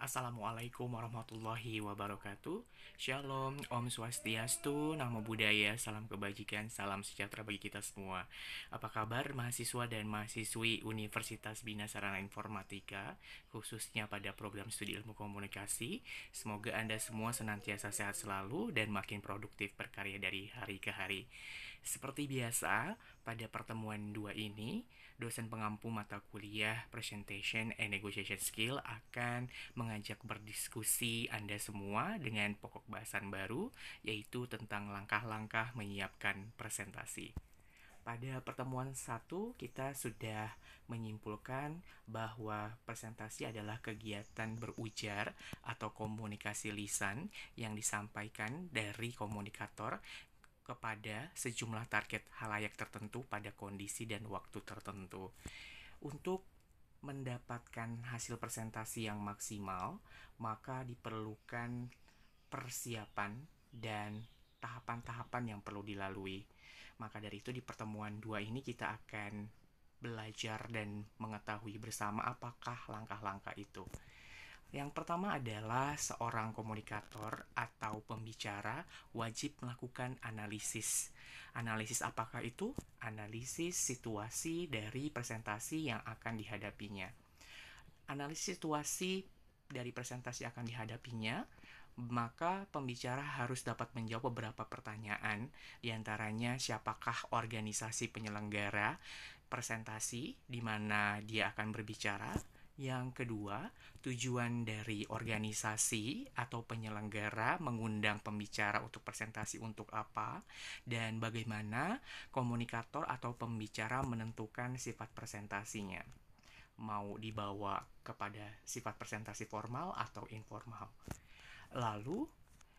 Assalamualaikum warahmatullahi wabarakatuh. Shalom, Om Swastiastu, Namo Buddhaya, salam kebajikan, salam sejahtera bagi kita semua. Apa kabar mahasiswa dan mahasiswi Universitas Bina Sarana Informatika, khususnya pada program studi ilmu komunikasi? Semoga Anda semua senantiasa sehat selalu dan makin produktif berkarya dari hari ke hari. Seperti biasa, pada pertemuan 2 ini, dosen pengampu mata kuliah Presentation and Negotiation Skill akan mengajak berdiskusi Anda semua dengan pokok bahasan baru, yaitu tentang langkah-langkah menyiapkan presentasi. Pada pertemuan 1, kita sudah menyimpulkan bahwa presentasi adalah kegiatan berujar atau komunikasi lisan yang disampaikan dari komunikator kepada sejumlah target halayak tertentu pada kondisi dan waktu tertentu. Untuk mendapatkan hasil presentasi yang maksimal, maka diperlukan persiapan dan tahapan-tahapan yang perlu dilalui. Maka dari itu di pertemuan 2 ini kita akan belajar dan mengetahui bersama apakah langkah-langkah itu. Yang pertama adalah seorang komunikator atau pembicara wajib melakukan analisis. Analisis apakah itu? Analisis situasi dari presentasi yang akan dihadapinya. Analisis situasi dari presentasi yang akan dihadapinya, maka pembicara harus dapat menjawab beberapa pertanyaan, diantaranya siapakah organisasi penyelenggara presentasi di mana dia akan berbicara. Yang kedua, tujuan dari organisasi atau penyelenggara mengundang pembicara untuk presentasi untuk apa, dan bagaimana komunikator atau pembicara menentukan sifat presentasinya. Mau dibawa kepada sifat presentasi formal atau informal. Lalu,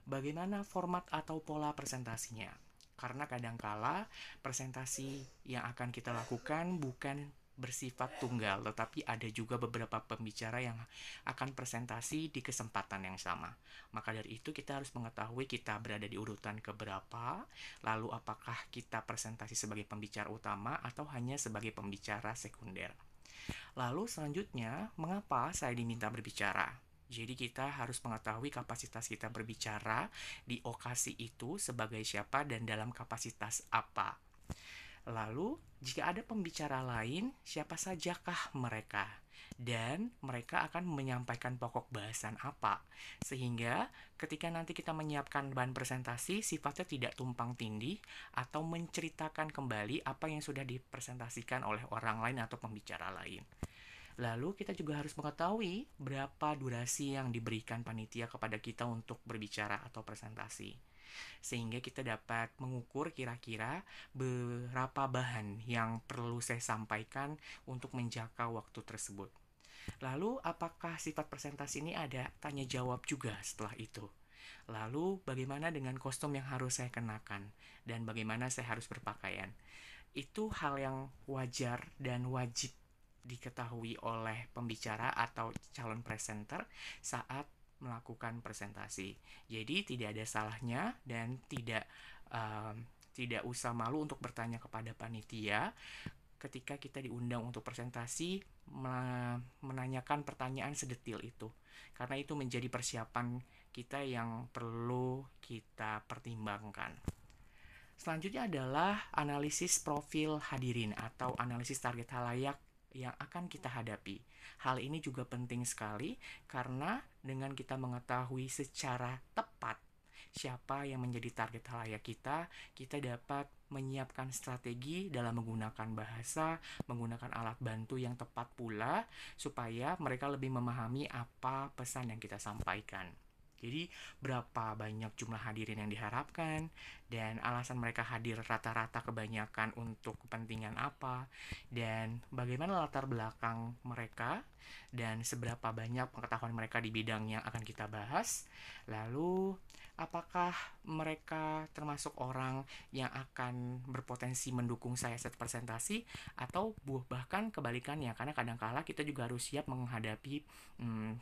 bagaimana format atau pola presentasinya? Karena kadangkala presentasi yang akan kita lakukan bukan bersifat tunggal, tetapi ada juga beberapa pembicara yang akan presentasi di kesempatan yang sama. Maka dari itu kita harus mengetahui kita berada di urutan keberapa, lalu apakah kita presentasi sebagai pembicara utama atau hanya sebagai pembicara sekunder. Lalu selanjutnya, mengapa saya diminta berbicara? Jadi kita harus mengetahui kapasitas kita berbicara di okasi itu sebagai siapa dan dalam kapasitas apa. Lalu, jika ada pembicara lain, siapa sajakah mereka? Dan mereka akan menyampaikan pokok bahasan apa? Sehingga ketika nanti kita menyiapkan bahan presentasi, sifatnya tidak tumpang tindih atau menceritakan kembali apa yang sudah dipresentasikan oleh orang lain atau pembicara lain. Lalu kita juga harus mengetahui berapa durasi yang diberikan panitia kepada kita untuk berbicara atau presentasi. Sehingga kita dapat mengukur kira-kira berapa bahan yang perlu saya sampaikan untuk menjangkau waktu tersebut. Lalu apakah sifat presentasi ini ada tanya jawab juga setelah itu? Lalu bagaimana dengan kostum yang harus saya kenakan? Dan bagaimana saya harus berpakaian? Itu hal yang wajar dan wajib diketahui oleh pembicara atau calon presenter saat melakukan presentasi. Jadi tidak ada salahnya dan tidak usah malu untuk bertanya kepada panitia ketika kita diundang untuk presentasi, menanyakan pertanyaan sedetil itu. Karena itu menjadi persiapan kita yang perlu kita pertimbangkan. Selanjutnya adalah analisis profil hadirin atau analisis target halayak yang akan kita hadapi. Hal ini juga penting sekali karena dengan kita mengetahui secara tepat siapa yang menjadi target halayak kita, kita dapat menyiapkan strategi dalam menggunakan bahasa, menggunakan alat bantu yang tepat pula, supaya mereka lebih memahami apa pesan yang kita sampaikan. Jadi, berapa banyak jumlah hadirin yang diharapkan, dan alasan mereka hadir rata-rata kebanyakan untuk kepentingan apa, dan bagaimana latar belakang mereka, dan seberapa banyak pengetahuan mereka di bidang yang akan kita bahas. Lalu, apakah mereka termasuk orang yang akan berpotensi mendukung saya saat presentasi, atau bahkan kebalikannya, karena kadangkala kita juga harus siap menghadapi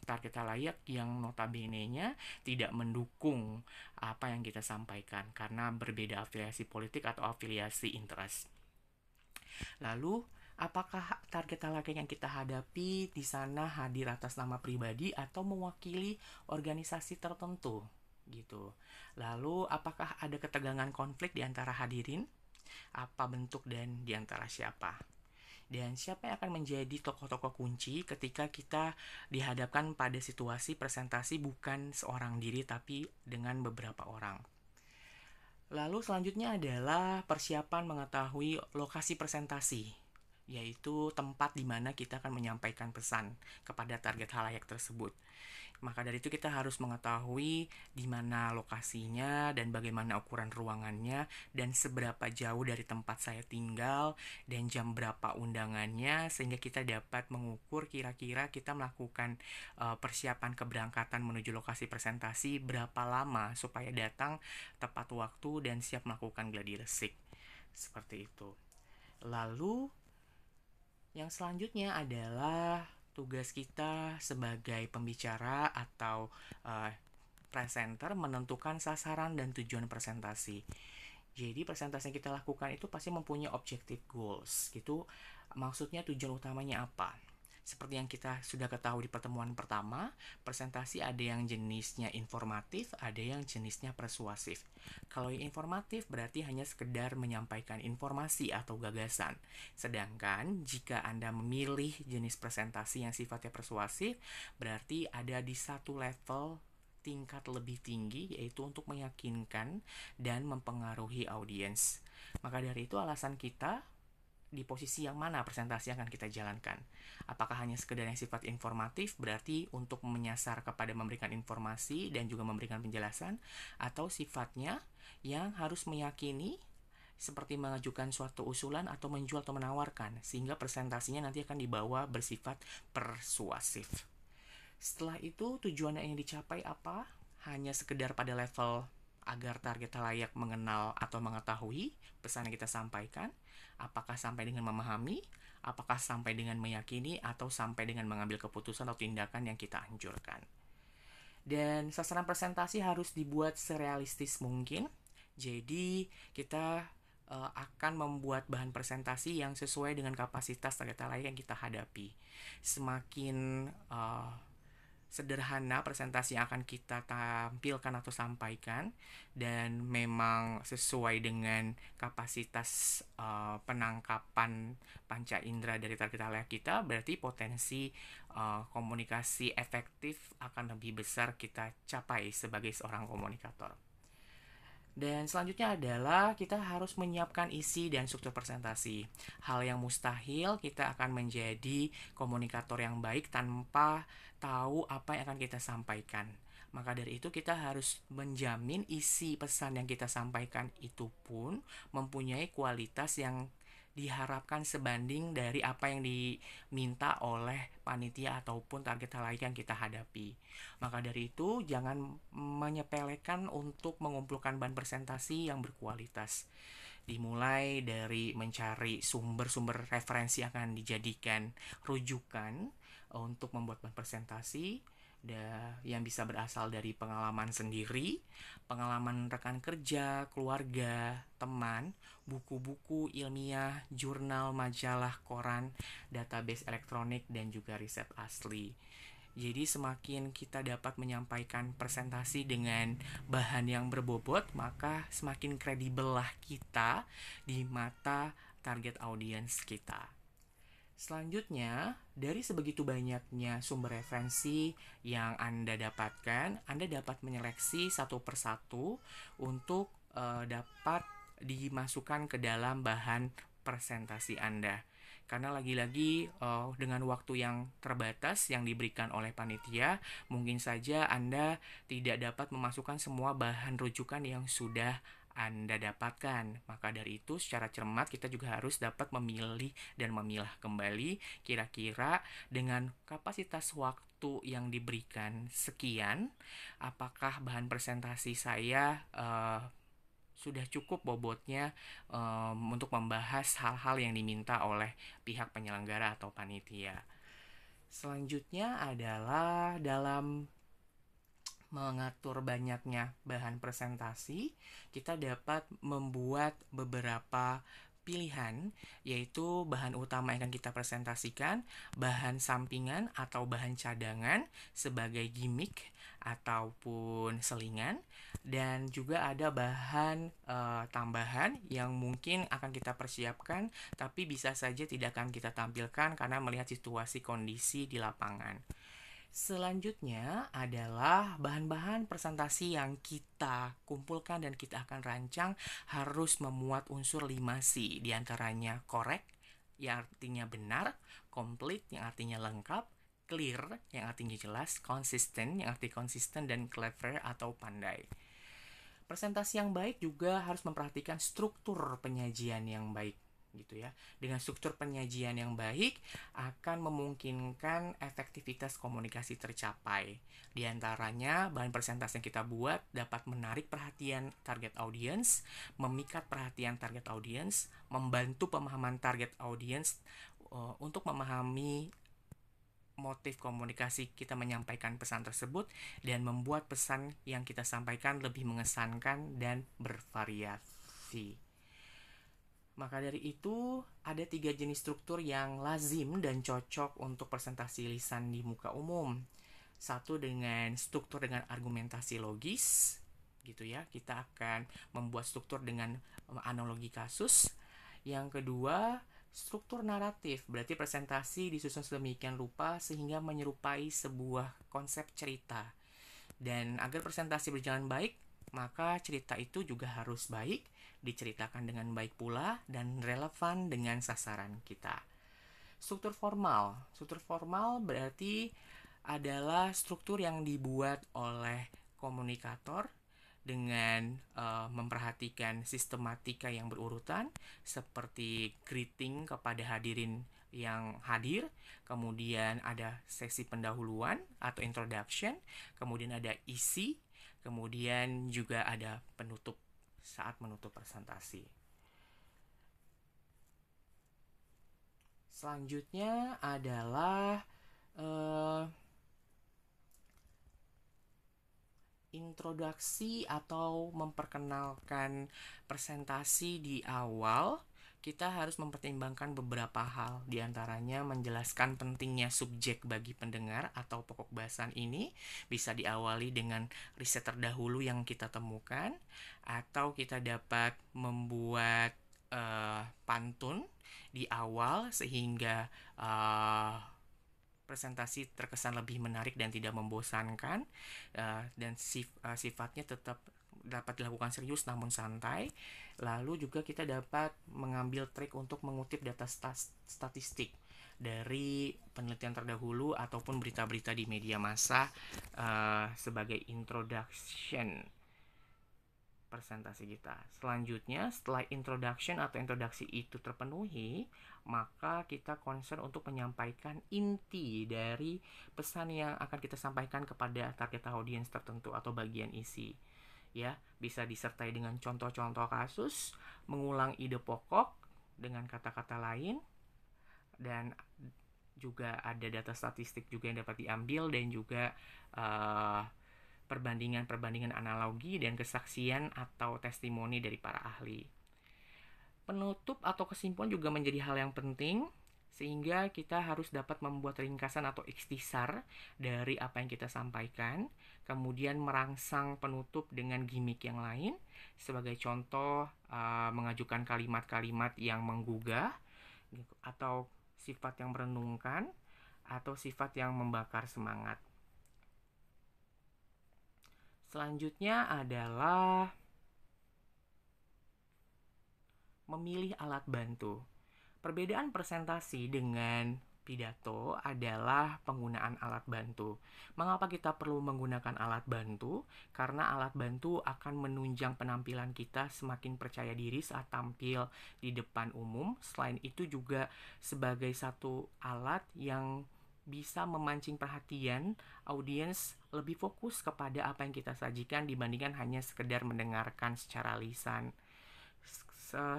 target halayak yang notabene-nya tidak mendukung apa yang kita sampaikan karena berbeda afiliasi politik atau afiliasi interest. Lalu Apakah target talaki yang kita hadapi di sana hadir atas nama pribadi atau mewakili organisasi tertentu gitu. Lalu apakah ada ketegangan konflik di antara hadirin? Apa bentuk dan di antara siapa? Dan siapa yang akan menjadi tokoh-tokoh kunci ketika kita dihadapkan pada situasi presentasi bukan seorang diri tapi dengan beberapa orang. Lalu selanjutnya adalah persiapan mengetahui lokasi presentasi, yaitu tempat di mana kita akan menyampaikan pesan kepada target halayak tersebut. Maka dari itu kita harus mengetahui di mana lokasinya dan bagaimana ukuran ruangannya dan seberapa jauh dari tempat saya tinggal dan jam berapa undangannya sehingga kita dapat mengukur kira-kira kita melakukan persiapan keberangkatan menuju lokasi presentasi berapa lama supaya datang tepat waktu dan siap melakukan gladi resik. Seperti itu. Lalu yang selanjutnya adalah tugas kita sebagai pembicara atau uh, presenter menentukan sasaran dan tujuan presentasi. Jadi presentasi yang kita lakukan itu pasti mempunyai objective goals. Gitu. Maksudnya tujuan utamanya apa? Seperti yang kita sudah ketahui di pertemuan pertama, presentasi ada yang jenisnya informatif, ada yang jenisnya persuasif. Kalau yang informatif berarti hanya sekedar menyampaikan informasi atau gagasan. Sedangkan jika Anda memilih jenis presentasi yang sifatnya persuasif, berarti ada di satu level tingkat lebih tinggi, yaitu untuk meyakinkan dan mempengaruhi audiens. Maka dari itu alasan kita di posisi yang mana presentasi akan kita jalankan. Apakah hanya sekedar yang sifat informatif, berarti untuk menyasar kepada memberikan informasi dan juga memberikan penjelasan, atau sifatnya yang harus meyakini seperti mengajukan suatu usulan atau menjual atau menawarkan, sehingga presentasinya nanti akan dibawa bersifat persuasif. Setelah itu tujuan yang dicapai apa? Hanya sekedar pada level agar target halayak mengenal atau mengetahui pesan yang kita sampaikan. Apakah sampai dengan memahami, apakah sampai dengan meyakini, atau sampai dengan mengambil keputusan atau tindakan yang kita anjurkan. Dan sasaran presentasi harus dibuat serealistis mungkin. Jadi kita akan membuat bahan presentasi yang sesuai dengan kapasitas target halayak yang kita hadapi. Semakin sederhana presentasi yang akan kita tampilkan atau sampaikan dan memang sesuai dengan kapasitas penangkapan panca indera dari target halayak kita, berarti potensi komunikasi efektif akan lebih besar kita capai sebagai seorang komunikator. Dan selanjutnya adalah kita harus menyiapkan isi dan struktur presentasi. Hal yang mustahil, kita akan menjadi komunikator yang baik tanpa tahu apa yang akan kita sampaikan. Maka dari itu kita harus menjamin isi pesan yang kita sampaikan itu pun mempunyai kualitas yang diharapkan sebanding dari apa yang diminta oleh panitia ataupun target halayak yang kita hadapi. Maka dari itu jangan menyepelekan untuk mengumpulkan bahan presentasi yang berkualitas. Dimulai dari mencari sumber-sumber referensi yang akan dijadikan rujukan untuk membuat bahan presentasi yang bisa berasal dari pengalaman sendiri, pengalaman rekan kerja, keluarga, teman, buku-buku ilmiah, jurnal, majalah, koran, database elektronik, dan juga riset asli. Jadi semakin kita dapat menyampaikan presentasi dengan bahan yang berbobot, maka semakin kredibel lah kita di mata target audiens kita. Selanjutnya, dari sebegitu banyaknya sumber referensi yang Anda dapatkan, Anda dapat menyeleksi satu persatu untuk dapat dimasukkan ke dalam bahan presentasi Anda. Karena lagi-lagi dengan waktu yang terbatas yang diberikan oleh panitia, mungkin saja Anda tidak dapat memasukkan semua bahan rujukan yang sudah Anda dapatkan. Maka dari itu secara cermat kita juga harus dapat memilih dan memilah kembali kira-kira dengan kapasitas waktu yang diberikan sekian, apakah bahan presentasi saya sudah cukup bobotnya untuk membahas hal-hal yang diminta oleh pihak penyelenggara atau panitia. Selanjutnya adalah dalam mengatur banyaknya bahan presentasi, kita dapat membuat beberapa pilihan, yaitu bahan utama yang akan kita presentasikan, bahan sampingan atau bahan cadangan sebagai gimmick ataupun selingan, dan juga ada bahan tambahan yang mungkin akan kita persiapkan, tapi bisa saja tidak akan kita tampilkan karena melihat situasi kondisi di lapangan. Selanjutnya adalah bahan-bahan presentasi yang kita kumpulkan dan kita akan rancang harus memuat unsur 5C, diantaranya correct, yang artinya benar, complete, yang artinya lengkap, clear, yang artinya jelas, consistent, yang arti konsisten, dan clever atau pandai. Presentasi yang baik juga harus memperhatikan struktur penyajian yang baik gitu ya. Dengan struktur penyajian yang baik akan memungkinkan efektivitas komunikasi tercapai. Di antaranya, bahan presentasi yang kita buat dapat menarik perhatian target audience, memikat perhatian target audience, membantu pemahaman target audience untuk memahami motif komunikasi kita menyampaikan pesan tersebut dan membuat pesan yang kita sampaikan lebih mengesankan dan bervariasi. Maka dari itu, ada 3 jenis struktur yang lazim dan cocok untuk presentasi lisan di muka umum. Satu dengan struktur dengan argumentasi logis, gitu ya. Kita akan membuat struktur dengan analogi kasus. Yang kedua, struktur naratif, berarti presentasi disusun sedemikian rupa sehingga menyerupai sebuah konsep cerita. Dan agar presentasi berjalan baik, maka cerita itu juga harus baik, diceritakan dengan baik pula, dan relevan dengan sasaran kita. Struktur formal berarti adalah struktur yang dibuat oleh komunikator dengan memperhatikan sistematika yang berurutan, seperti greeting kepada hadirin yang hadir, kemudian ada sesi pendahuluan atau introduction, kemudian ada isi, kemudian juga ada penutup saat menutup presentasi. Selanjutnya adalah introduksi atau memperkenalkan presentasi di awal. Kita harus mempertimbangkan beberapa hal, diantaranya menjelaskan pentingnya subjek bagi pendengar atau pokok bahasan ini bisa diawali dengan riset terdahulu yang kita temukan, atau kita dapat membuat pantun di awal sehingga presentasi terkesan lebih menarik dan tidak membosankan, dan sifatnya tetap dapat dilakukan serius namun santai. Lalu juga kita dapat mengambil trik untuk mengutip data statistik dari penelitian terdahulu ataupun berita-berita di media massa sebagai introduction presentasi kita. Selanjutnya, setelah introduction atau introduksi itu terpenuhi, maka kita concern untuk menyampaikan inti dari pesan yang akan kita sampaikan kepada target audience tertentu atau bagian isi. Ya, bisa disertai dengan contoh-contoh kasus, mengulang ide pokok dengan kata-kata lain, dan juga ada data statistik juga yang dapat diambil, dan juga perbandingan analogi dan kesaksian atau testimoni dari para ahli. Penutup atau kesimpulan juga menjadi hal yang penting, sehingga kita harus dapat membuat ringkasan atau ikhtisar dari apa yang kita sampaikan, kemudian merangsang penutup dengan gimmick yang lain. Sebagai contoh, mengajukan kalimat-kalimat yang menggugah, atau sifat yang merenungkan, atau sifat yang membakar semangat. Selanjutnya adalah memilih alat bantu. Perbedaan presentasi dengan pidato adalah penggunaan alat bantu. Mengapa kita perlu menggunakan alat bantu? Karena alat bantu akan menunjang penampilan kita semakin percaya diri saat tampil di depan umum. Selain itu juga sebagai satu alat yang bisa memancing perhatian audiens lebih fokus kepada apa yang kita sajikan dibandingkan hanya sekedar mendengarkan secara lisan.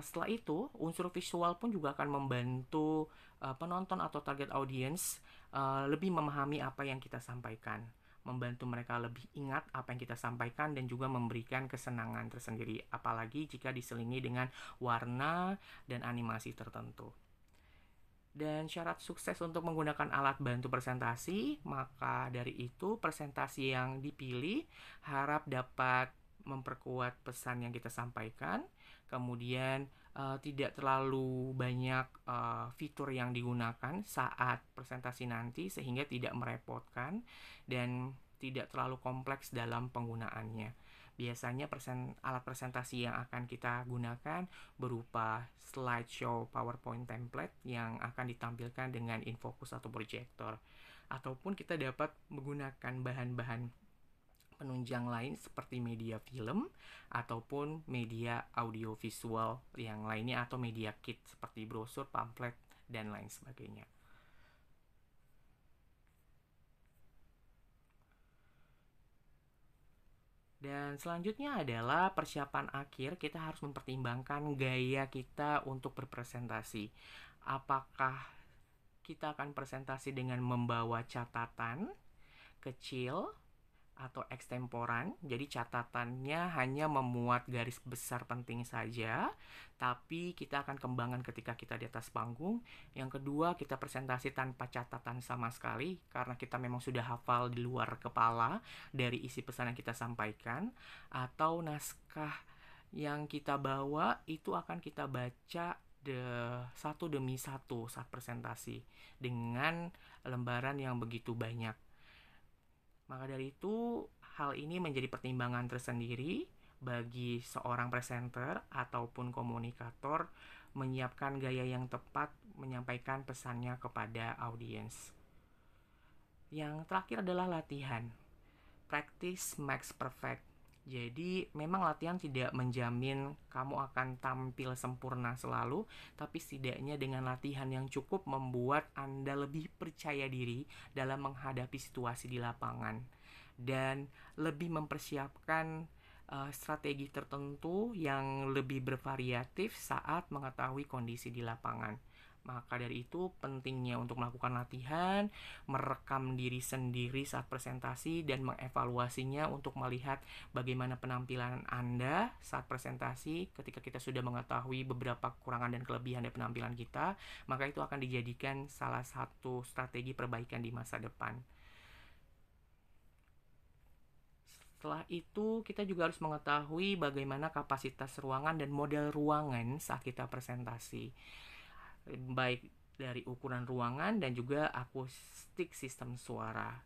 Setelah itu, unsur visual pun juga akan membantu penonton atau target audiens lebih memahami apa yang kita sampaikan. membantu mereka lebih ingat apa yang kita sampaikan dan juga memberikan kesenangan tersendiri, apalagi jika diselingi dengan warna dan animasi tertentu. Dan syarat sukses untuk menggunakan alat bantu presentasi, maka dari itu presentasi yang dipilih harap dapat memperkuat pesan yang kita sampaikan, kemudian tidak terlalu banyak fitur yang digunakan saat presentasi nanti sehingga tidak merepotkan dan tidak terlalu kompleks dalam penggunaannya. Biasanya alat presentasi yang akan kita gunakan berupa slideshow PowerPoint template yang akan ditampilkan dengan infocus atau proyektor. Ataupun kita dapat menggunakan bahan-bahan penunjang lain seperti media film ataupun media audiovisual yang lainnya atau media kit seperti brosur, pamflet, dan lain sebagainya. Dan selanjutnya adalah persiapan akhir. Kita harus mempertimbangkan gaya kita untuk berpresentasi. Apakah kita akan presentasi dengan membawa catatan kecil atau ekstemporan, jadi catatannya hanya memuat garis besar penting saja, tapi kita akan kembangkan ketika kita di atas panggung. Yang kedua, kita presentasi tanpa catatan sama sekali, karena kita memang sudah hafal di luar kepala dari isi pesan yang kita sampaikan, atau naskah yang kita bawa itu akan kita baca satu demi satu saat presentasi dengan lembaran yang begitu banyak. Maka dari itu, hal ini menjadi pertimbangan tersendiri bagi seorang presenter ataupun komunikator menyiapkan gaya yang tepat menyampaikan pesannya kepada audiens. Yang terakhir adalah latihan. Practice makes perfect. Jadi memang latihan tidak menjamin kamu akan tampil sempurna selalu, tapi setidaknya dengan latihan yang cukup membuat Anda lebih percaya diri dalam menghadapi situasi di lapangan dan lebih mempersiapkan strategi tertentu yang lebih bervariatif saat mengetahui kondisi di lapangan. Maka dari itu pentingnya untuk melakukan latihan, merekam diri sendiri saat presentasi dan mengevaluasinya untuk melihat bagaimana penampilan Anda saat presentasi. Ketika kita sudah mengetahui beberapa kekurangan dan kelebihan dari penampilan kita, maka itu akan dijadikan salah satu strategi perbaikan di masa depan. Setelah itu, kita juga harus mengetahui bagaimana kapasitas ruangan dan model ruangan saat kita presentasi, baik dari ukuran ruangan dan juga akustik sistem suara.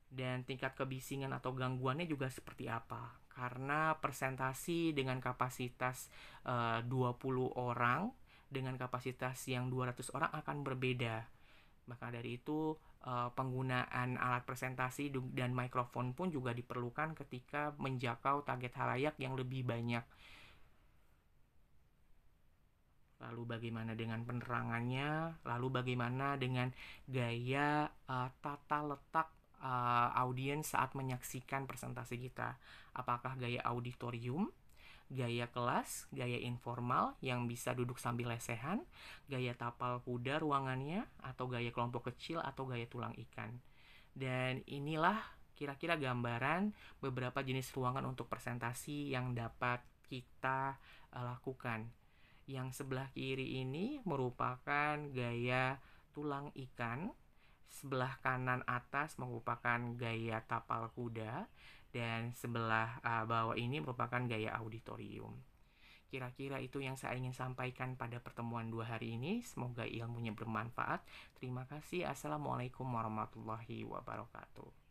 Dan tingkat kebisingan atau gangguannya juga seperti apa. Karena presentasi dengan kapasitas 20 orang dengan kapasitas yang 200 orang akan berbeda. Maka dari itu penggunaan alat presentasi dan mikrofon pun juga diperlukan ketika menjangkau target halayak yang lebih banyak. Lalu bagaimana dengan penerangannya? Lalu bagaimana dengan gaya tata letak audiens saat menyaksikan presentasi kita? Apakah gaya auditorium, gaya kelas, gaya informal yang bisa duduk sambil lesehan, gaya tapal kuda ruangannya, atau gaya kelompok kecil atau gaya tulang ikan? Dan inilah kira-kira gambaran beberapa jenis ruangan untuk presentasi yang dapat kita lakukan. Yang sebelah kiri ini merupakan gaya tulang ikan, sebelah kanan atas merupakan gaya tapal kuda, dan sebelah bawah ini merupakan gaya auditorium. Kira-kira itu yang saya ingin sampaikan pada pertemuan 2 hari ini. Semoga ilmunya bermanfaat. Terima kasih. Assalamualaikum warahmatullahi wabarakatuh.